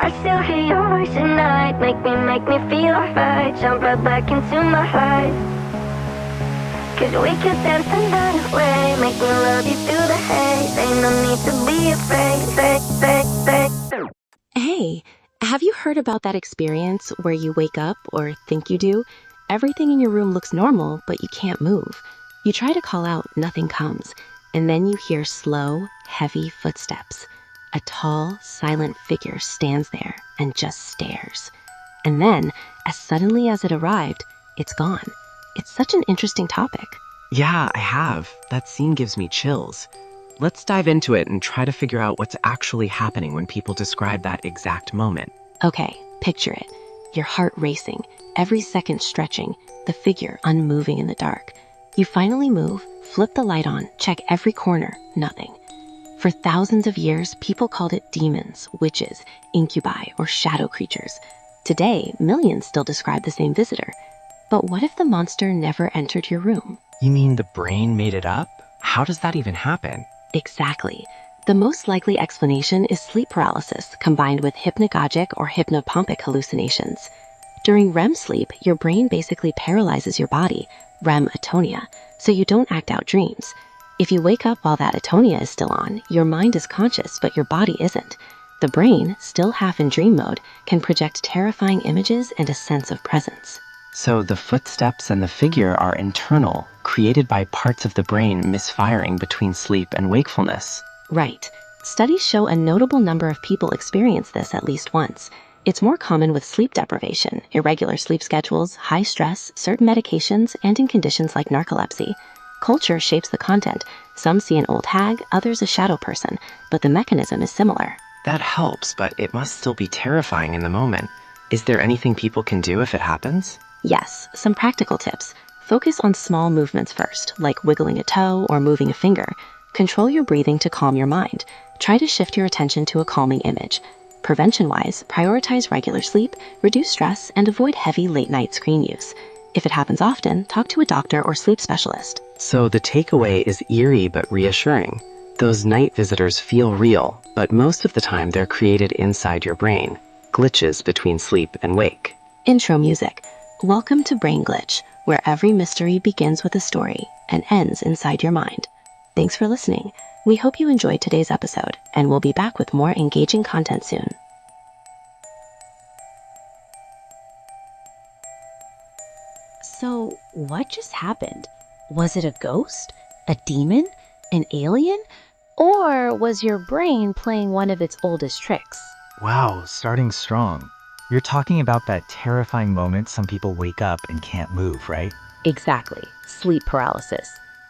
I still hear your voice at night. Make me feel alright. Jump right back into my life. Cause we could dance the night away. Make me love you through the haze. Ain't no need to be afraid. Hey, have you heard about that experience where you wake up, or think you do? Everything in your room looks normal, but you can't move. You try to call out, nothing comes. And then you hear slow, heavy footsteps. A tall, silent figure stands there and just stares. And then, as suddenly as it arrived, it's gone. It's such an interesting topic. Yeah, I have. That scene gives me chills. Let's dive into it and try to figure out what's actually happening when people describe that exact moment. Okay, picture it. Your heart racing, every second stretching, the figure unmoving in the dark. You finally move, flip the light on, check every corner, nothing. For thousands of years, people called it demons, witches, incubi, or shadow creatures. Today, millions still describe the same visitor. But what if the monster never entered your room? You mean the brain made it up? How does that even happen? Exactly. The most likely explanation is sleep paralysis combined with hypnagogic or hypnopompic hallucinations. During REM sleep, your brain basically paralyzes your body, REM atonia, so you don't act out dreams. If you wake up while that atonia is still on, your mind is conscious, but your body isn't. The brain, still half in dream mode, can project terrifying images and a sense of presence. So the footsteps and the figure are internal, created by parts of the brain misfiring between sleep and wakefulness. Right. Studies show a notable number of people experience this at least once. It's more common with sleep deprivation, irregular sleep schedules, high stress, certain medications, and in conditions like narcolepsy. Culture shapes the content. Some see an old hag, others a shadow person, but the mechanism is similar. That helps, but it must still be terrifying in the moment. Is there anything people can do if it happens? Yes, some practical tips. Focus on small movements first, like wiggling a toe or moving a finger. Control your breathing to calm your mind. Try to shift your attention to a calming image. Prevention-wise, prioritize regular sleep, reduce stress, and avoid heavy late-night screen use. If it happens often, talk to a doctor or sleep specialist. So the takeaway is eerie but reassuring. Those night visitors feel real, but most of the time they're created inside your brain. Glitches between sleep and wake. Intro music. Welcome to Brain Glitch, where every mystery begins with a story and ends inside your mind. Thanks for listening. We hope you enjoyed today's episode, and we'll be back with more engaging content soon. So, what just happened? Was it a ghost? A demon? An alien? Or was your brain playing one of its oldest tricks? Wow, starting strong. You're talking about that terrifying moment some people wake up and can't move, right? Exactly. Sleep paralysis.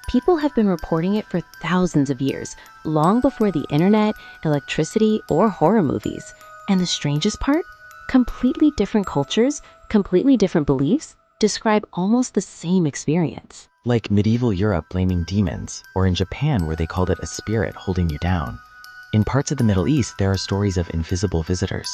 People have been reporting it for thousands of years, long before the internet, electricity, or horror movies. And the strangest part? Completely different cultures, completely different beliefs, describe almost the same experience. Like medieval Europe blaming demons, or in Japan where they called it a spirit holding you down. In parts of the Middle East, there are stories of invisible visitors.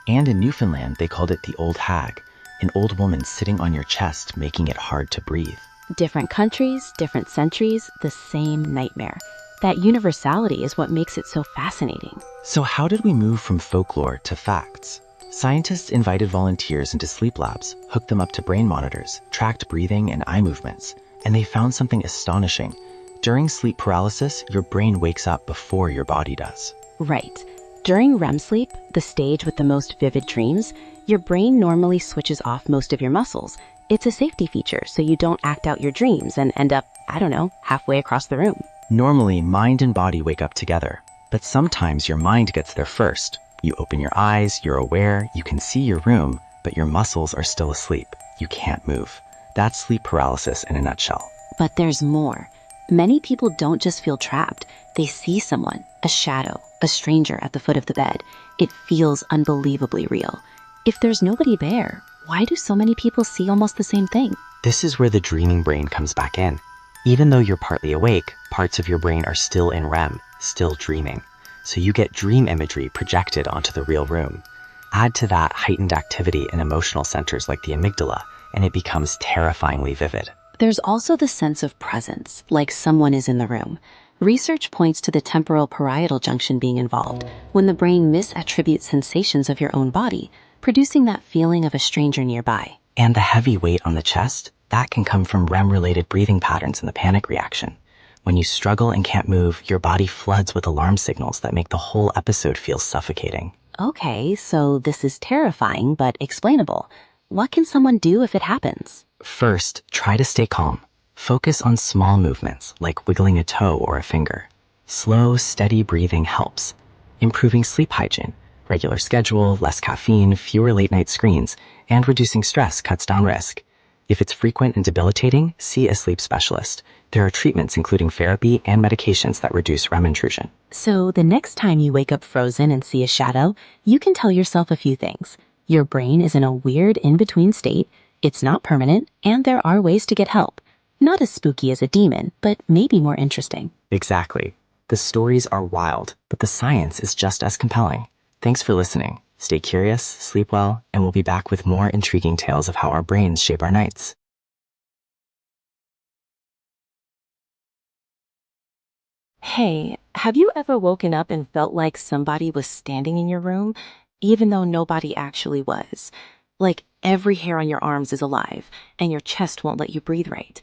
And in Newfoundland, they called it the old hag, an old woman sitting on your chest, making it hard to breathe. Different countries, different centuries, the same nightmare. That universality is what makes it so fascinating. So how did we move from folklore to facts? Scientists invited volunteers into sleep labs, hooked them up to brain monitors, tracked breathing and eye movements, and they found something astonishing. During sleep paralysis, your brain wakes up before your body does. Right. During REM sleep, the stage with the most vivid dreams, your brain normally switches off most of your muscles. It's a safety feature, so you don't act out your dreams and end up, halfway across the room. Normally, mind and body wake up together, but sometimes your mind gets there first. You open your eyes, you're aware, you can see your room, but your muscles are still asleep. You can't move. That's sleep paralysis in a nutshell. But there's more. Many people don't just feel trapped. They see someone, a shadow, a stranger at the foot of the bed. It feels unbelievably real. If there's nobody there, why do so many people see almost the same thing? This is where the dreaming brain comes back in. Even though you're partly awake, parts of your brain are still in REM, still dreaming. So you get dream imagery projected onto the real room. Add to that heightened activity in emotional centers like the amygdala, and it becomes terrifyingly vivid. There's also the sense of presence, like someone is in the room. Research points to the temporal parietal junction being involved when the brain misattributes sensations of your own body, producing that feeling of a stranger nearby. And the heavy weight on the chest, that can come from REM-related breathing patterns in the panic reaction. When you struggle and can't move, your body floods with alarm signals that make the whole episode feel suffocating. Okay, so this is terrifying but explainable. What can someone do if it happens? First, try to stay calm. Focus on small movements, like wiggling a toe or a finger. Slow, steady breathing helps. Improving sleep hygiene, regular schedule, less caffeine, fewer late-night screens, and reducing stress cuts down risk. If it's frequent and debilitating, see a sleep specialist. There are treatments including therapy and medications that reduce REM intrusion. So the next time you wake up frozen and see a shadow, you can tell yourself a few things. Your brain is in a weird in-between state, it's not permanent, and there are ways to get help. Not as spooky as a demon, but maybe more interesting. Exactly. The stories are wild, but the science is just as compelling. Thanks for listening. Stay curious, sleep well, and we'll be back with more intriguing tales of how our brains shape our nights. Hey, have you ever woken up and felt like somebody was standing in your room, even though nobody actually was? Like every hair on your arms is alive, and your chest won't let you breathe right.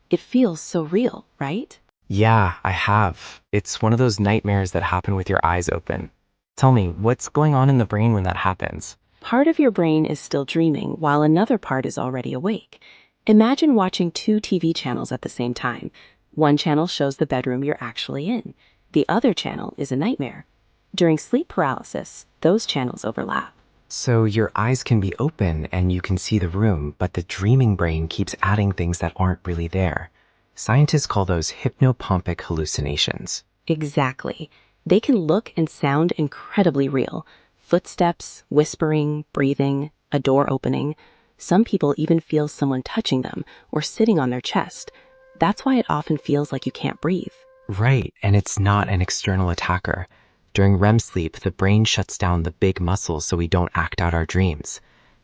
It feels so real, right? Yeah, I have. It's one of those nightmares that happen with your eyes open. Tell me, what's going on in the brain when that happens? Part of your brain is still dreaming, while another part is already awake. Imagine watching two TV channels at the same time. One channel shows the bedroom you're actually in. The other channel is a nightmare. During sleep paralysis, those channels overlap. So your eyes can be open and you can see the room, but the dreaming brain keeps adding things that aren't really there. Scientists call those hypnopompic hallucinations. Exactly. They can look and sound incredibly real. Footsteps, whispering, breathing, a door opening. Some people even feel someone touching them or sitting on their chest. That's why it often feels like you can't breathe. Right, and it's not an external attacker. During REM sleep, the brain shuts down the big muscles so we don't act out our dreams.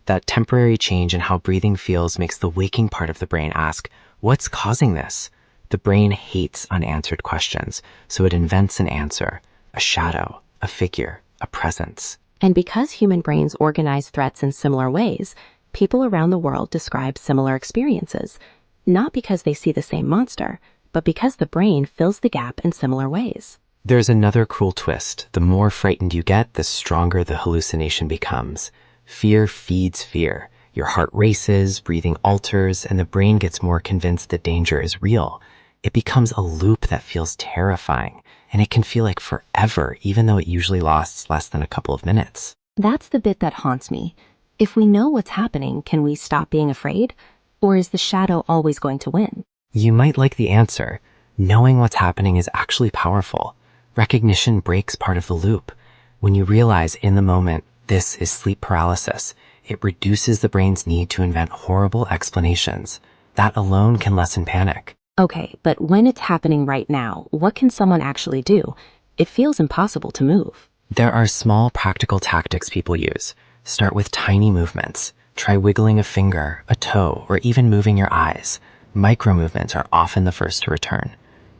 That temporary change in how breathing feels makes the waking part of the brain ask, what's causing this? The brain hates unanswered questions, so it invents an answer, a shadow, a figure, a presence. And because human brains organize threats in similar ways, people around the world describe similar experiences, not because they see the same monster, but because the brain fills the gap in similar ways. There's another cruel twist. The more frightened you get, the stronger the hallucination becomes. Fear feeds fear. Your heart races, breathing alters, and the brain gets more convinced that danger is real. It becomes a loop that feels terrifying, and it can feel like forever, even though it usually lasts less than a couple of minutes. That's the bit that haunts me. If we know what's happening, can we stop being afraid? Or is the shadow always going to win? You might like the answer. Knowing what's happening is actually powerful. Recognition breaks part of the loop. When you realize in the moment, this is sleep paralysis, it reduces the brain's need to invent horrible explanations. That alone can lessen panic. Okay, but when it's happening right now, what can someone actually do? It feels impossible to move. There are small practical tactics people use. Start with tiny movements. Try wiggling a finger, a toe, or even moving your eyes. Micro movements are often the first to return.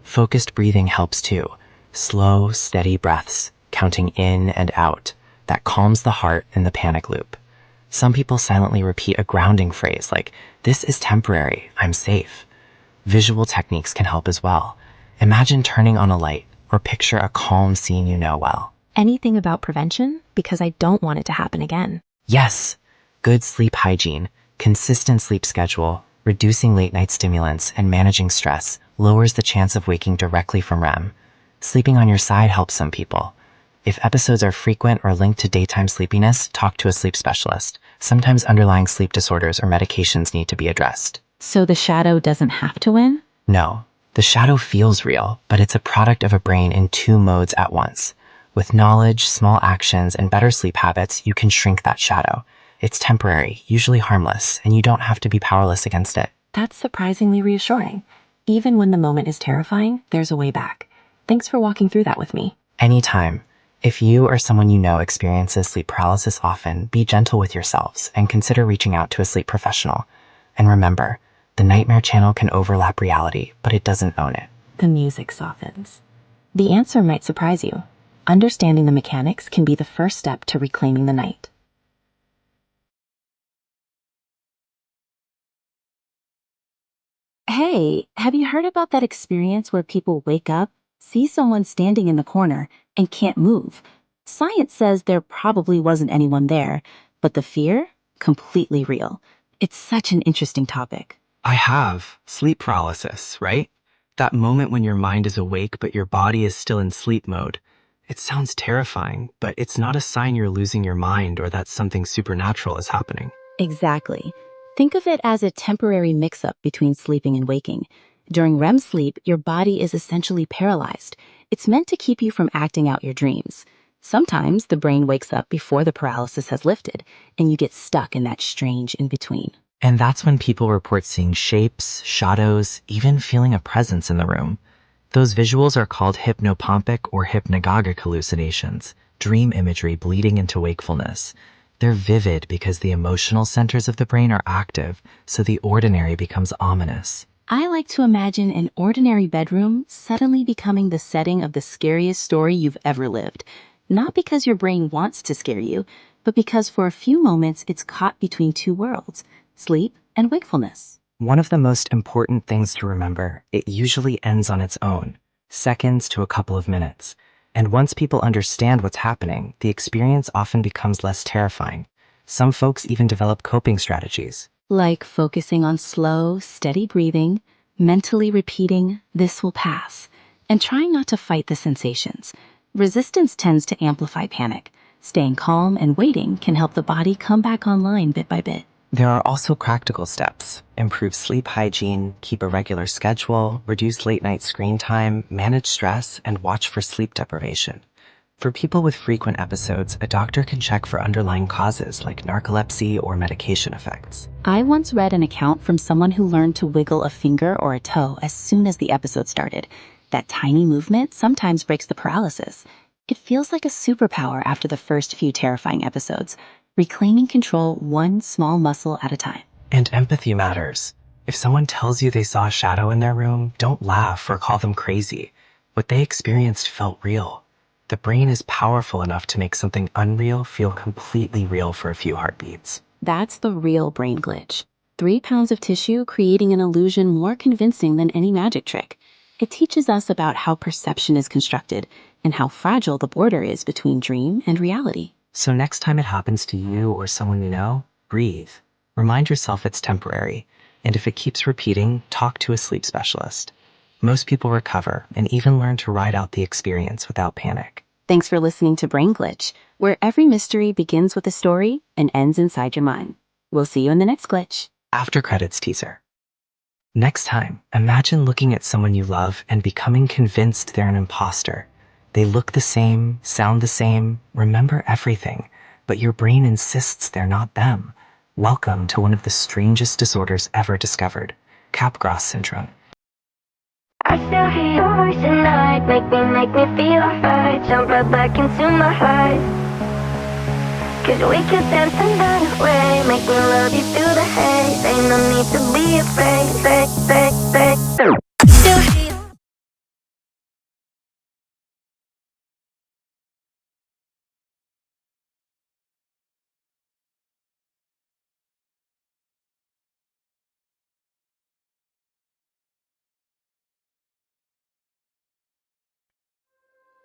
Focused breathing helps too. Slow, steady breaths, counting in and out. That calms the heart in the panic loop. Some people silently repeat a grounding phrase like, "This is temporary, I'm safe." Visual techniques can help as well. Imagine turning on a light or picture a calm scene you know well. Anything about prevention? Because I don't want it to happen again. Yes, good sleep hygiene, consistent sleep schedule, reducing late night stimulants, and managing stress lowers the chance of waking directly from REM. Sleeping on your side helps some people. If episodes are frequent or linked to daytime sleepiness, talk to a sleep specialist. Sometimes underlying sleep disorders or medications need to be addressed. So the shadow doesn't have to win? No, the shadow feels real, but it's a product of a brain in two modes at once. With knowledge, small actions, and better sleep habits, you can shrink that shadow. It's temporary, usually harmless, and you don't have to be powerless against it. That's surprisingly reassuring. Even when the moment is terrifying, there's a way back. Thanks for walking through that with me. Anytime. If you or someone you know experiences sleep paralysis often, be gentle with yourselves and consider reaching out to a sleep professional. And remember, the nightmare channel can overlap reality, but it doesn't own it. The music softens. The answer might surprise you. Understanding the mechanics can be the first step to reclaiming the night. Hey, have you heard about that experience where people wake up, see someone standing in the corner, and can't move? Science says there probably wasn't anyone there, but the fear? Completely real. It's such an interesting topic. I have sleep paralysis, right? That moment when your mind is awake but your body is still in sleep mode. It sounds terrifying, but it's not a sign you're losing your mind or that something supernatural is happening. Exactly. Think of it as a temporary mix-up between sleeping and waking. During REM sleep, your body is essentially paralyzed. It's meant to keep you from acting out your dreams. Sometimes the brain wakes up before the paralysis has lifted, and you get stuck in that strange in-between. And that's when people report seeing shapes, shadows, even feeling a presence in the room. Those visuals are called hypnopompic or hypnagogic hallucinations, dream imagery bleeding into wakefulness. They're vivid because the emotional centers of the brain are active, so the ordinary becomes ominous. I like to imagine an ordinary bedroom suddenly becoming the setting of the scariest story you've ever lived. Not because your brain wants to scare you, but because for a few moments it's caught between two worlds, sleep and wakefulness. One of the most important things to remember, it usually ends on its own, seconds to a couple of minutes. And once people understand what's happening, the experience often becomes less terrifying. Some folks even develop coping strategies. Like focusing on slow, steady breathing, mentally repeating, "This will pass," and trying not to fight the sensations. Resistance tends to amplify panic. Staying calm and waiting can help the body come back online bit by bit. There are also practical steps. Improve sleep hygiene, keep a regular schedule, reduce late night screen time, manage stress, and watch for sleep deprivation. For people with frequent episodes, a doctor can check for underlying causes like narcolepsy or medication effects. I once read an account from someone who learned to wiggle a finger or a toe as soon as the episode started. That tiny movement sometimes breaks the paralysis. It feels like a superpower after the first few terrifying episodes, reclaiming control one small muscle at a time. And empathy matters. If someone tells you they saw a shadow in their room, don't laugh or call them crazy. What they experienced felt real. The brain is powerful enough to make something unreal feel completely real for a few heartbeats. That's the real brain glitch. 3 pounds of tissue creating an illusion more convincing than any magic trick. It teaches us about how perception is constructed and how fragile the border is between dream and reality. So next time it happens to you or someone you know, breathe. Remind yourself it's temporary. And if it keeps repeating, talk to a sleep specialist. Most people recover and even learn to ride out the experience without panic. Thanks for listening to Brain Glitch, where every mystery begins with a story and ends inside your mind. We'll see you in the next glitch. After credits teaser. Next time, imagine looking at someone you love and becoming convinced they're an imposter. They look the same, sound the same, remember everything, but your brain insists they're not them. Welcome to one of the strangest disorders ever discovered, Capgras syndrome. I still hear your voice at night, make me feel alright. Jump right back into my life. 'Cause we could dance the night away, make me love you through the haze. Ain't no need to be afraid,